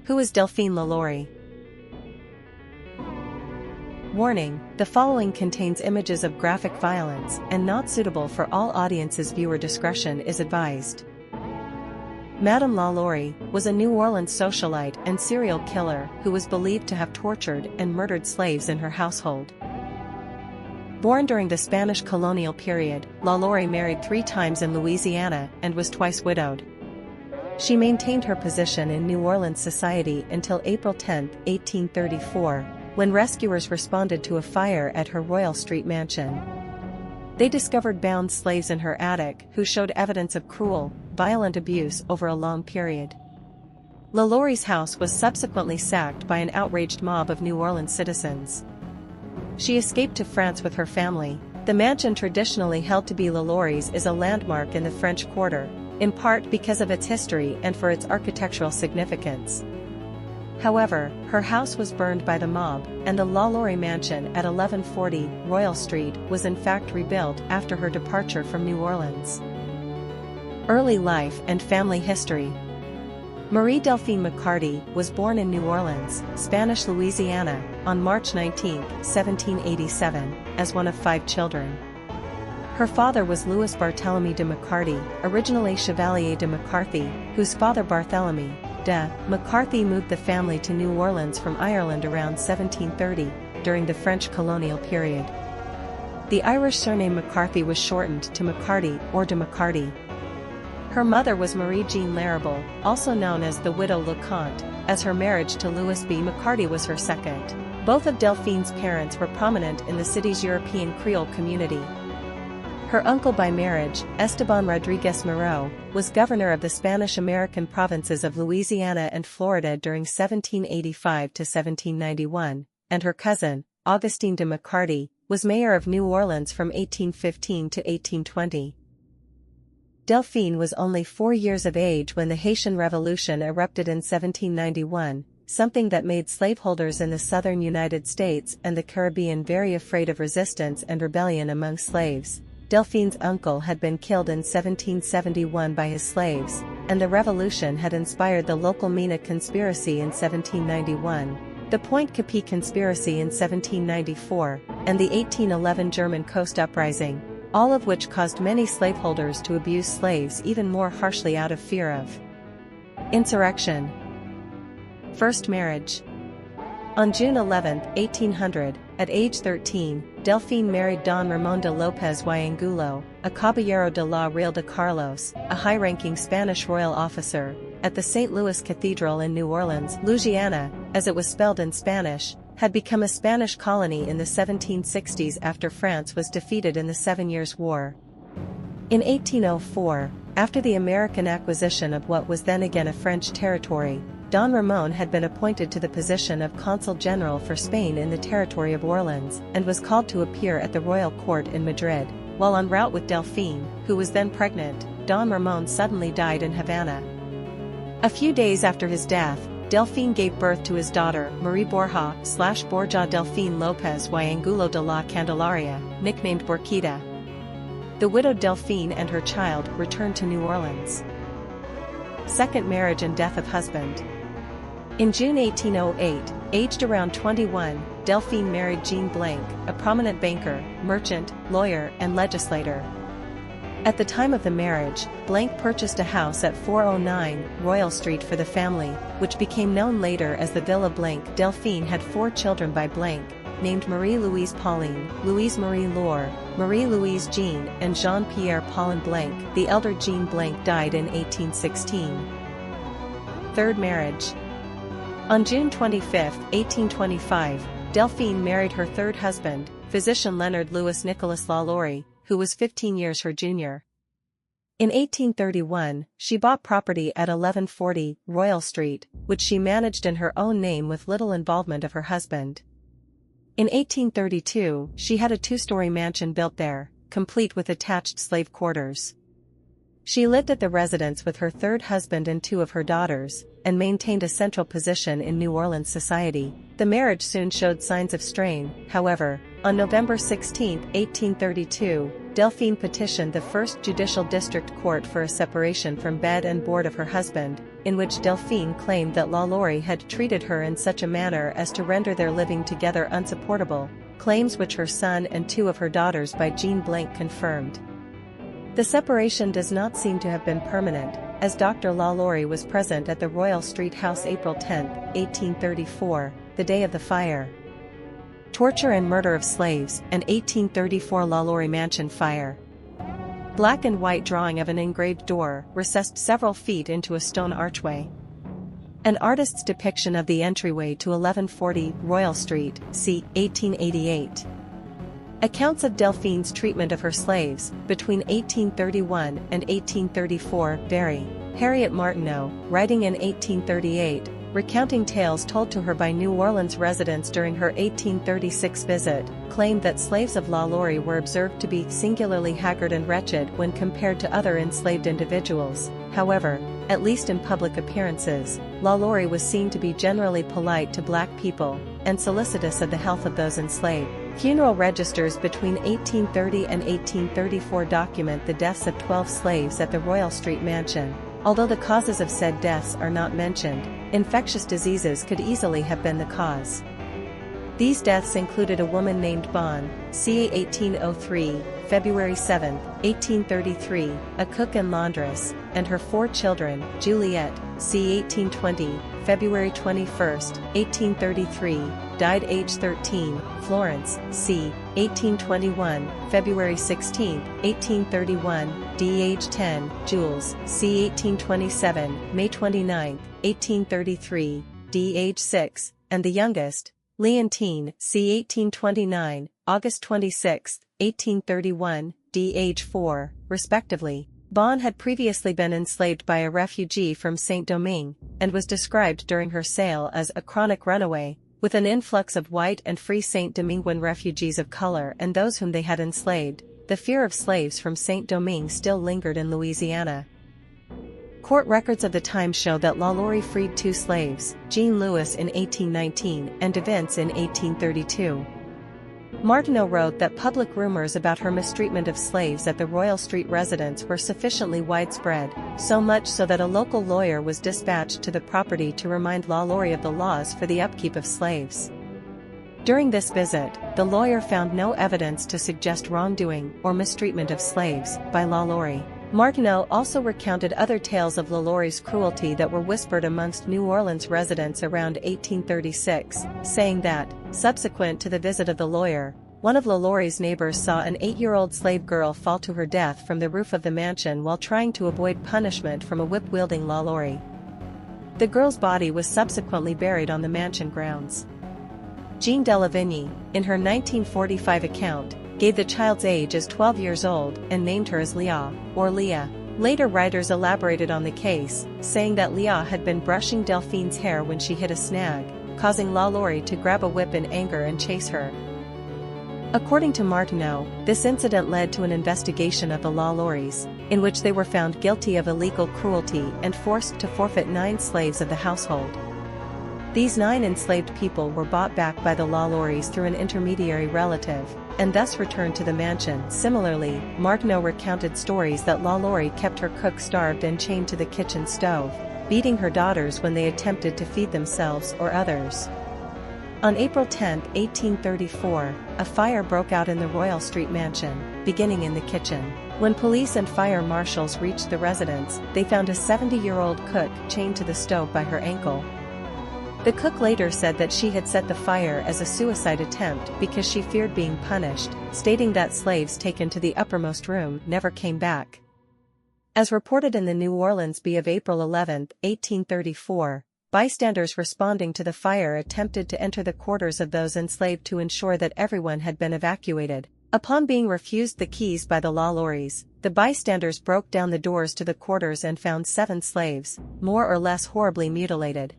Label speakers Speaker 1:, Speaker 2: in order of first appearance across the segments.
Speaker 1: Who is Delphine LaLaurie? Warning: the following contains images of graphic violence and not suitable for all audiences. Viewer discretion is advised. Madame LaLaurie was a New Orleans socialite and serial killer who was believed to have tortured and murdered slaves in her household. Born during the Spanish colonial period, LaLaurie married 3 times in Louisiana and was twice widowed. She maintained her position in New Orleans society until April 10, 1834, when rescuers responded to a fire at her Royal Street mansion. They discovered bound slaves in her attic who showed evidence of cruel, violent abuse over a long period. LaLaurie's house was subsequently sacked by an outraged mob of New Orleans citizens. She escaped to France with her family. The mansion, traditionally held to be LaLaurie's, is a landmark in the French Quarter, in part because of its history and for its architectural significance. However, her house was burned by the mob, and the LaLaurie mansion at 1140 Royal Street was in fact rebuilt after her departure from New Orleans. Early life and family history. Marie Delphine McCarty was born in New Orleans, Spanish Louisiana, on March 19, 1787, as one of 5 children. Her father was Louis Barthélemy de McCarty, originally Chevalier de McCarthy, whose father Barthélemy de McCarthy moved the family to New Orleans from Ireland around 1730, during the French colonial period. The Irish surname McCarthy was shortened to McCarty or de McCarty. Her mother was Marie Jean Larrable, also known as the Widow LeConte, as her marriage to Louis B. McCarty was her second. Both of Delphine's parents were prominent in the city's European Creole community. Her uncle by marriage, Esteban Rodriguez Moreau, was governor of the Spanish-American provinces of Louisiana and Florida during 1785 to 1791, and her cousin, Augustine de McCarty, was mayor of New Orleans from 1815 to 1820. Delphine was only 4 years of age when the Haitian Revolution erupted in 1791, something that made slaveholders in the southern United States and the Caribbean very afraid of resistance and rebellion among slaves. Delphine's uncle had been killed in 1771 by his slaves, and the revolution had inspired the local Mina conspiracy in 1791, the Pointe Coupee conspiracy in 1794, and the 1811 German Coast Uprising, all of which caused many slaveholders to abuse slaves even more harshly out of fear of insurrection. First marriage. On June 11, 1800, at age 13, Delphine married Don Ramón de López y Angulo, a caballero de la Real de Carlos, a high-ranking Spanish royal officer, at the St. Louis Cathedral in New Orleans. Louisiana, as it was spelled in Spanish, had become a Spanish colony in the 1760s after France was defeated in the 7 Years' War. In 1804, after the American acquisition of what was then again a French territory, Don Ramón had been appointed to the position of Consul General for Spain in the territory of Orleans, and was called to appear at the royal court in Madrid. While en route with Delphine, who was then pregnant, Don Ramón suddenly died in Havana. A few days after his death, Delphine gave birth to his daughter, Marie Borja Delphine López y Angulo de la Candelaria, nicknamed Borquita. The widowed Delphine and her child returned to New Orleans. Second marriage and death of husband. In June 1808, aged around 21, Delphine married Jean Blanc, a prominent banker, merchant, lawyer, and legislator. At the time of the marriage, Blanc purchased a house at 409 Royal Street for the family, which became known later as the Villa Blanc. Delphine had 4 children by Blanc, named Marie-Louise Pauline, Louise-Marie Laure, Marie-Louise Jean, and Jean-Pierre Paulin Blanc. The elder Jean Blanc died in 1816. Third marriage. On June 25, 1825, Delphine married her third husband, physician Leonard Louis Nicolas LaLaurie, who was 15 years her junior. In 1831, she bought property at 1140 Royal Street, which she managed in her own name with little involvement of her husband. In 1832, she had a 2-story mansion built there, complete with attached slave quarters. She lived at the residence with her third husband and 2 of her daughters, and maintained a central position in New Orleans society. The marriage soon showed signs of strain, however, On November 16, 1832, Delphine petitioned the First Judicial District Court for a separation from bed and board of her husband, in which Delphine claimed that LaLaurie had treated her in such a manner as to render their living together unsupportable, claims which her son and two of her daughters by Jean Blanc confirmed. The separation does not seem to have been permanent, as Dr. LaLaurie was present at the Royal Street house April 10, 1834, the day of the fire. Torture and murder of slaves, and 1834 LaLaurie Mansion fire. Black and white drawing of an engraved door, recessed several feet into a stone archway. An artist's depiction of the entryway to 1140 Royal Street, c. 1888. Accounts of Delphine's treatment of her slaves, between 1831 and 1834, vary. Harriet Martineau, writing in 1838, recounting tales told to her by New Orleans residents during her 1836 visit, claimed that slaves of LaLaurie were observed to be singularly haggard and wretched when compared to other enslaved individuals. However, at least in public appearances, LaLaurie was seen to be generally polite to black people, and solicitous of the health of those enslaved. Funeral registers between 1830 and 1834 document the deaths of 12 slaves at the Royal Street Mansion. Although the causes of said deaths are not mentioned, infectious diseases could easily have been the cause. These deaths included a woman named Bon, ca. 1803, February 7, 1833, a cook and laundress, and her 4 children, Juliet, c. 1820, February 21, 1833, died age 13, Florence, c. 1821, February 16, 1831, d. age 10, Jules, c. 1827, May 29, 1833, d. age 6, and the youngest, Leontine, c. 1829, August 26, 1831, d. age 4, respectively. Bon had previously been enslaved by a refugee from Saint-Domingue, and was described during her sale as a chronic runaway, with an influx of white and free Saint-Dominguean refugees of color and those whom they had enslaved. The fear of slaves from Saint-Domingue still lingered in Louisiana. Court records of the time show that LaLaurie freed 2 slaves, Jean Lewis in 1819 and De Vince in 1832. Martineau wrote that public rumors about her mistreatment of slaves at the Royal Street residence were sufficiently widespread, so much so that a local lawyer was dispatched to the property to remind LaLaurie of the laws for the upkeep of slaves. During this visit, the lawyer found no evidence to suggest wrongdoing or mistreatment of slaves by LaLaurie. Martineau also recounted other tales of LaLaurie's cruelty that were whispered amongst New Orleans residents around 1836, saying that, subsequent to the visit of the lawyer, one of LaLaurie's neighbors saw an 8-year-old slave girl fall to her death from the roof of the mansion while trying to avoid punishment from a whip-wielding LaLaurie. The girl's body was subsequently buried on the mansion grounds. Jean Delavigne, in her 1945 account, gave the child's age as 12 years old and named her as Leah, or Leah. Later writers elaborated on the case, saying that Leah had been brushing Delphine's hair when she hit a snag, causing LaLaurie to grab a whip in anger and chase her. According to Martineau, this incident led to an investigation of the LaLauries, in which they were found guilty of illegal cruelty and forced to forfeit 9 slaves of the household. These 9 enslaved people were bought back by the LaLauries through an intermediary relative, and thus returned to the mansion. Similarly, Martineau recounted stories that LaLaurie kept her cook starved and chained to the kitchen stove, beating her daughters when they attempted to feed themselves or others. On April 10, 1834, a fire broke out in the Royal Street Mansion, beginning in the kitchen. When police and fire marshals reached the residence, they found a 70-year-old cook chained to the stove by her ankle. The cook later said that she had set the fire as a suicide attempt because she feared being punished, stating that slaves taken to the uppermost room never came back. As reported in the New Orleans Bee of April 11, 1834, bystanders responding to the fire attempted to enter the quarters of those enslaved to ensure that everyone had been evacuated. Upon being refused the keys by the LaLauries, the bystanders broke down the doors to the quarters and found 7 slaves, more or less horribly mutilated,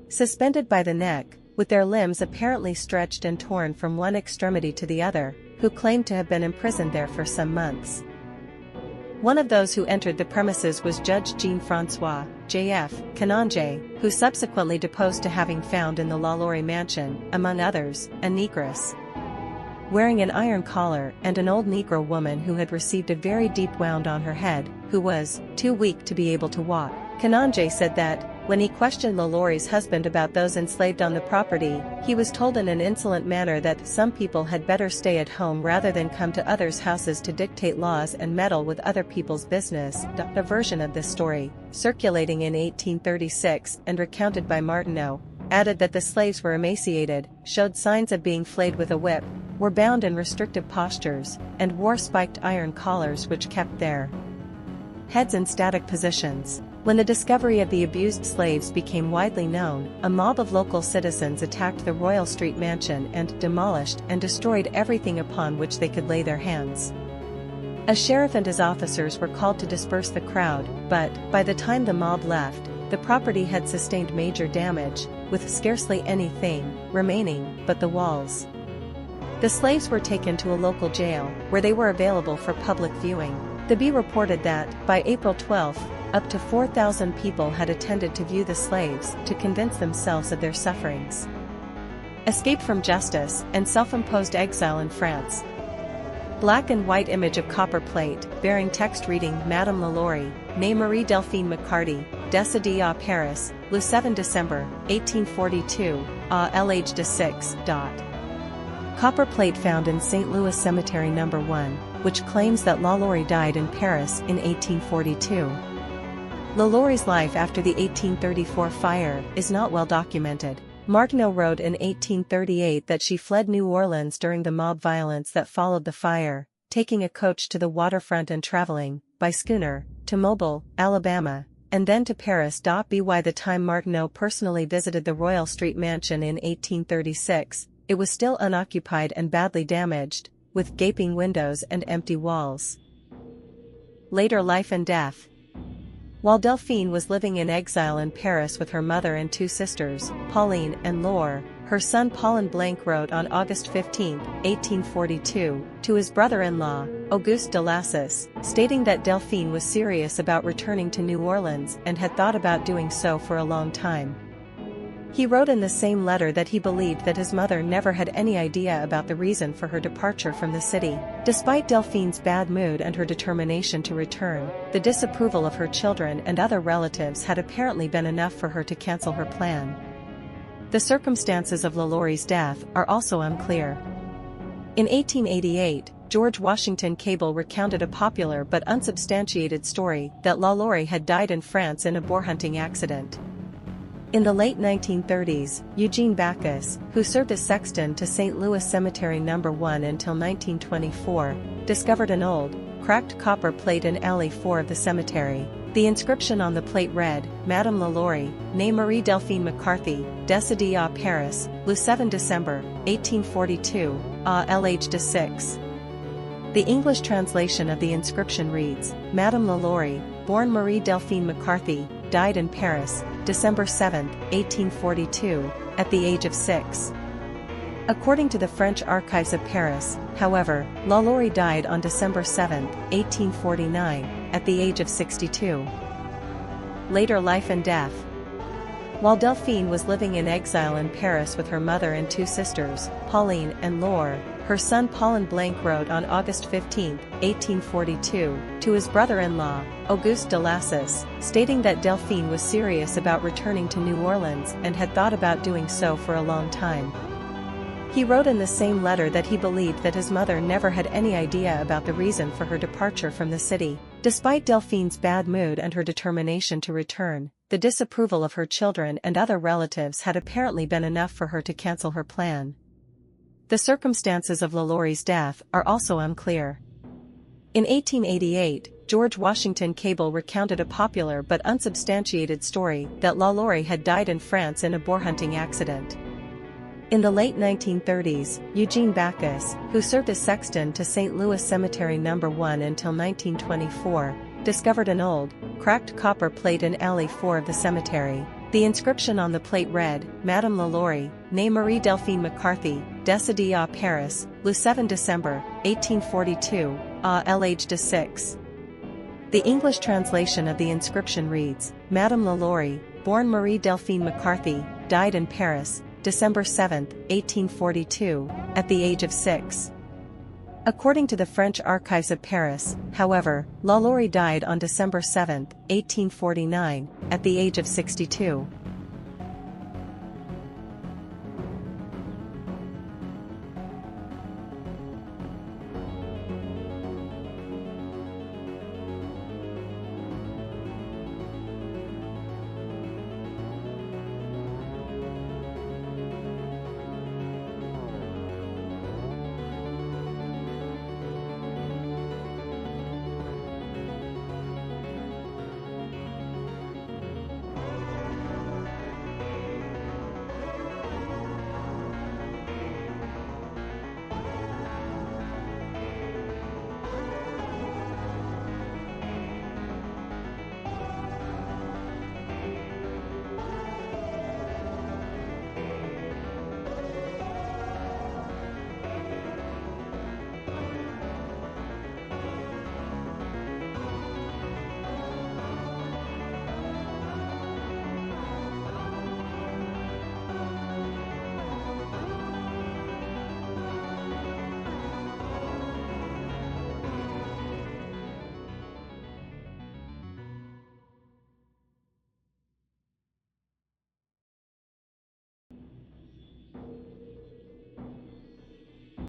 Speaker 1: suspended by the neck, with their limbs apparently stretched and torn from one extremity to the other, who claimed to have been imprisoned there for some months. One of those who entered the premises was Judge Jean-François, J.F. Canonge, who subsequently deposed to having found in the LaLaurie mansion, among others, a negress. wearing an iron collar, and an old Negro woman who had received a very deep wound on her head, who was too weak to be able to walk. Kananje said that, when he questioned LaLaurie's husband about those enslaved on the property, he was told in an insolent manner that some people had better stay at home rather than come to others' houses to dictate laws and meddle with other people's business. A version of this story, circulating in 1836 and recounted by Martineau, added that the slaves were emaciated, showed signs of being flayed with a whip, were bound in restrictive postures, and wore spiked iron collars which kept their heads in static positions. When the discovery of the abused slaves became widely known, a mob of local citizens attacked the Royal Street mansion and demolished and destroyed everything upon which they could lay their hands. A sheriff and his officers were called to disperse the crowd, but, by the time the mob left, the property had sustained major damage, with scarcely anything remaining but the walls. The slaves were taken to a local jail, where they were available for public viewing. The Bee reported that, by April 12, up to 4,000 people had attended to view the slaves to convince themselves of their sufferings. Escape from justice and self-imposed exile in France. Black and white image of copper plate, bearing text reading Madame LaLaurie, née Marie Delphine McCarty, décédée à Paris, le 7 December, 1842, à l'âge de 6. Copper plate found in St. Louis Cemetery No. 1, which claims that LaLaurie died in Paris in 1842. LaLaurie's life after the 1834 fire is not well documented. Martineau wrote in 1838 that she fled New Orleans during the mob violence that followed the fire, taking a coach to the waterfront and traveling, by schooner, to Mobile, Alabama, and then to Paris. By the time Martineau personally visited the Royal Street mansion in 1836, it was still unoccupied and badly damaged, with gaping windows and empty walls. Later life and death. While Delphine was living in exile in Paris with her mother and two sisters, Pauline and Laure, her son Paulin Blanc wrote on August 15, 1842, to his brother-in-law, Auguste de Lassus, stating that Delphine was serious about returning to New Orleans and had thought about doing so for a long time. He wrote in the same letter that he believed that his mother never had any idea about the reason for her departure from the city. Despite Delphine's bad mood and her determination to return, the disapproval of her children and other relatives had apparently been enough for her to cancel her plan. The circumstances of LaLaurie's death are also unclear. In 1888, George Washington Cable recounted a popular but unsubstantiated story that LaLaurie had died in France in a boar hunting accident. In the late 1930s, Eugene Backus, who served as sexton to St. Louis Cemetery No. 1 until 1924, discovered an old, cracked copper plate in Alley 4 of the cemetery. The inscription on the plate read, Madame LaLaurie, née Marie Delphine McCarthy, décédée à Paris, le 7 December, 1842, à l'âge de 6. The English translation of the inscription reads, Madame LaLaurie, born Marie Delphine McCarthy, died in Paris, December 7, 1842, at the age of 6. According to the French Archives of Paris, however, LaLaurie died on December 7, 1849, at the age of 62. Later life and death. While Delphine was living in exile in Paris with her mother and two sisters, Pauline and Laure, her son Paulin Blanc wrote on August 15, 1842, to his brother-in-law, Auguste de Lassus, stating that Delphine was serious about returning to New Orleans and had thought about doing so for a long time. He wrote in the same letter that he believed that his mother never had any idea about the reason for her departure from the city. Despite Delphine's bad mood and her determination to return, the disapproval of her children and other relatives had apparently been enough for her to cancel her plan. The circumstances of LaLaurie's death are also unclear. In 1888, George Washington Cable recounted a popular but unsubstantiated story that LaLaurie had died in France in a boar hunting accident. In the late 1930s, Eugene Backus, who served as sexton to St. Louis Cemetery No. 1 until 1924, discovered an old, cracked copper plate in Alley 4 of the cemetery. The inscription on the plate read, Madame LaLaurie, née Marie Delphine McCarthy, décédée à Paris, le 7 December, 1842, à l'âge de 6. The English translation of the inscription reads, Madame LaLaurie, born Marie Delphine McCarthy, died in Paris, December 7, 1842, at the age of 6. According to the French Archives of Paris, however, LaLaurie died on December 7, 1849, at the age of 62.